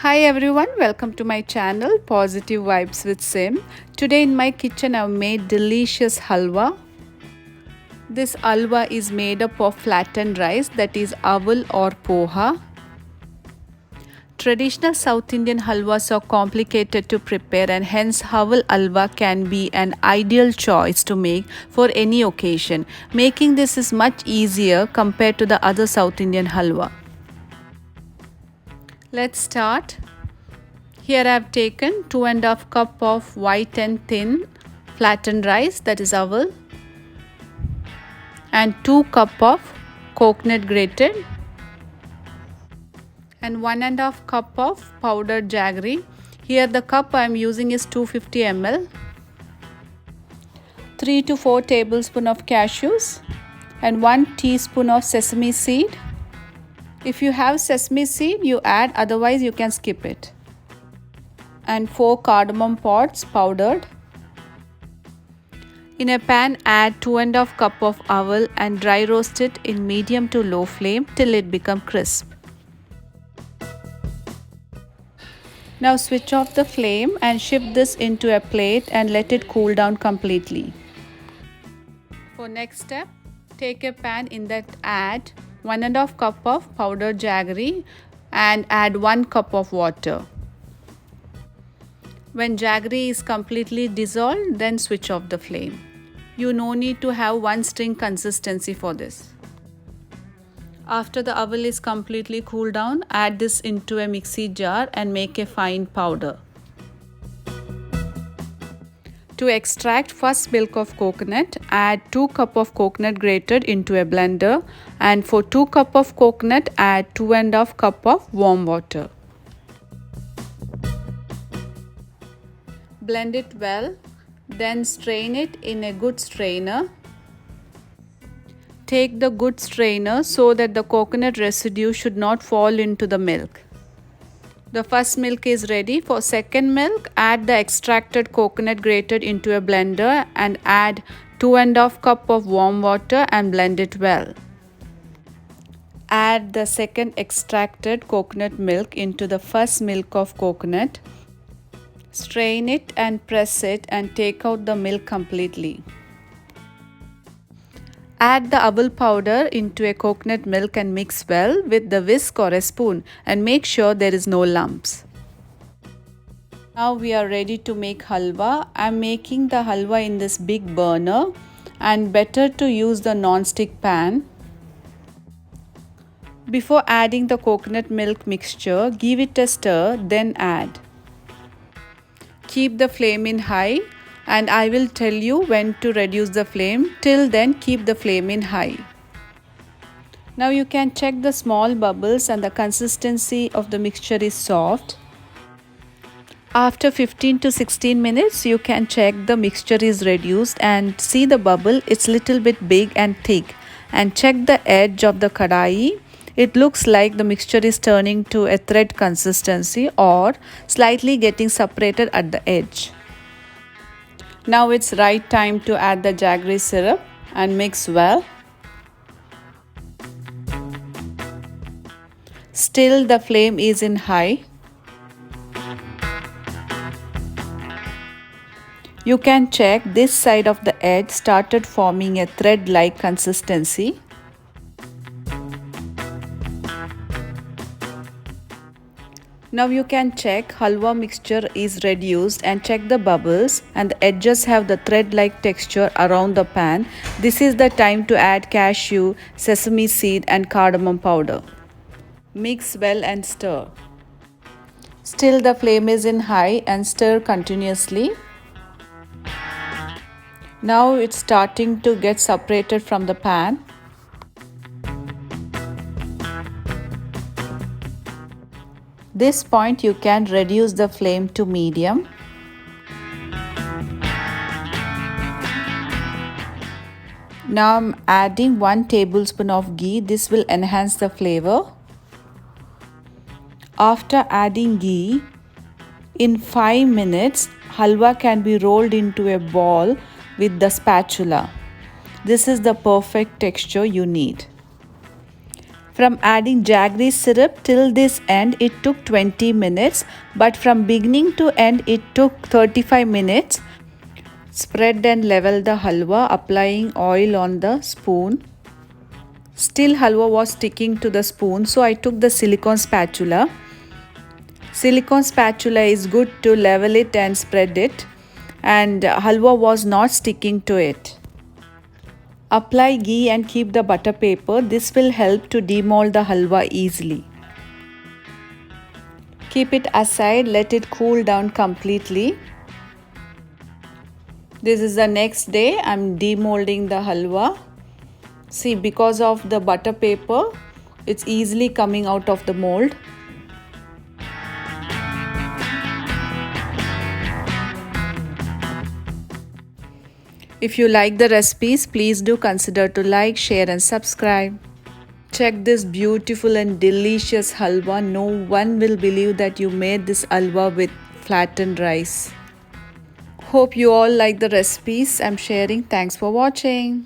Hi everyone, welcome to my channel Positive Vibes with Sim. Today in my kitchen I've made delicious halwa. This halwa is made up of flattened rice, that is aval or poha. Traditional South Indian halwas are complicated to prepare, and hence Aval Halwa can be an ideal choice to make for any occasion. Making this is much easier compared to the other South Indian halwa. Let's start. Here I have taken 2.5 cup of white and thin flattened rice, that is aval, and 2 cup of coconut grated, and 1.5 cup of powdered jaggery. Here the cup I am using is 250 ml. 3 to 4 tablespoons of cashews and 1 teaspoon of sesame seed. If you have sesame seed, you add, otherwise you can skip it. And 4 cardamom pods powdered. In a pan, add 2.5 cup of aval and dry roast it in medium to low flame till it becomes crisp. Now switch off the flame and shift this into a plate and let it cool down completely. For next step, take a pan, in that add 1.5 cup of powdered jaggery and add 1 cup of water. When jaggery is completely dissolved, then switch off the flame. You no need to have one string consistency for this. After the aval is completely cooled down, add this into a mixie jar and make a fine powder. To extract first milk of coconut, add 2 cup of coconut grated into a blender, and for 2 cup of coconut, add 2.5 cup of warm water. Blend it well, then strain it in a good strainer. Take the good strainer so that the coconut residue should not fall into the milk. The first milk is ready. For second milk, add the extracted coconut grated into a blender and add 2.5 cup of warm water and blend it well. Add the second extracted coconut milk into the first milk of coconut. Strain it and press it and take out the milk completely. Add the aval powder into a coconut milk and mix well with the whisk or a spoon and make sure there is no lumps. Now we are ready to make halwa. I am making the halwa in this big burner, and better to use the non-stick pan. Before adding the coconut milk mixture, give it a stir, then add. Keep the flame in high, and I will tell you when to reduce the flame. Till then, keep the flame in high. Now you can check the small bubbles and the consistency of the mixture is soft. After 15 to 16 minutes, you can check the mixture is reduced and see the bubble, it's little bit big and thick. And check the edge of the kadai. It looks like the mixture is turning to a thread consistency or slightly getting separated at the edge. Now it's right time to add the jaggery syrup and mix well. Still the flame is in high. You can check this side of the edge started forming a thread-like consistency. Now you can check halwa mixture is reduced and check the bubbles, and the edges have the thread-like texture around the pan. This is the time to add cashew, sesame seed and cardamom powder. Mix well and stir. Still the flame is in high and stir continuously. Now it's starting to get separated from the pan. This point you can reduce the flame to medium. Now I'm adding 1 tablespoon of ghee. This will enhance the flavor. After adding ghee, in 5 minutes, halwa can be rolled into a ball with the spatula. This is the perfect texture you need. From adding jaggery syrup till this end it took 20 minutes, but from beginning to end it took 35 minutes. Spread and level the halwa, applying oil on the spoon. Still halwa was sticking to the spoon, so I took the silicone spatula. Silicone spatula is good to level it and spread it, and halwa was not sticking to it. Apply ghee and keep the butter paper. This will help to demold the halwa easily. Keep it aside, let it cool down completely. This is the next day. I'm demolding the halwa. See, because of the butter paper, it's easily coming out of the mold. If you like the recipes, please do consider to like, share and subscribe. Check this beautiful and delicious halwa. No one will believe that you made this halwa with flattened rice. Hope you all like the recipes I'm sharing. Thanks for watching.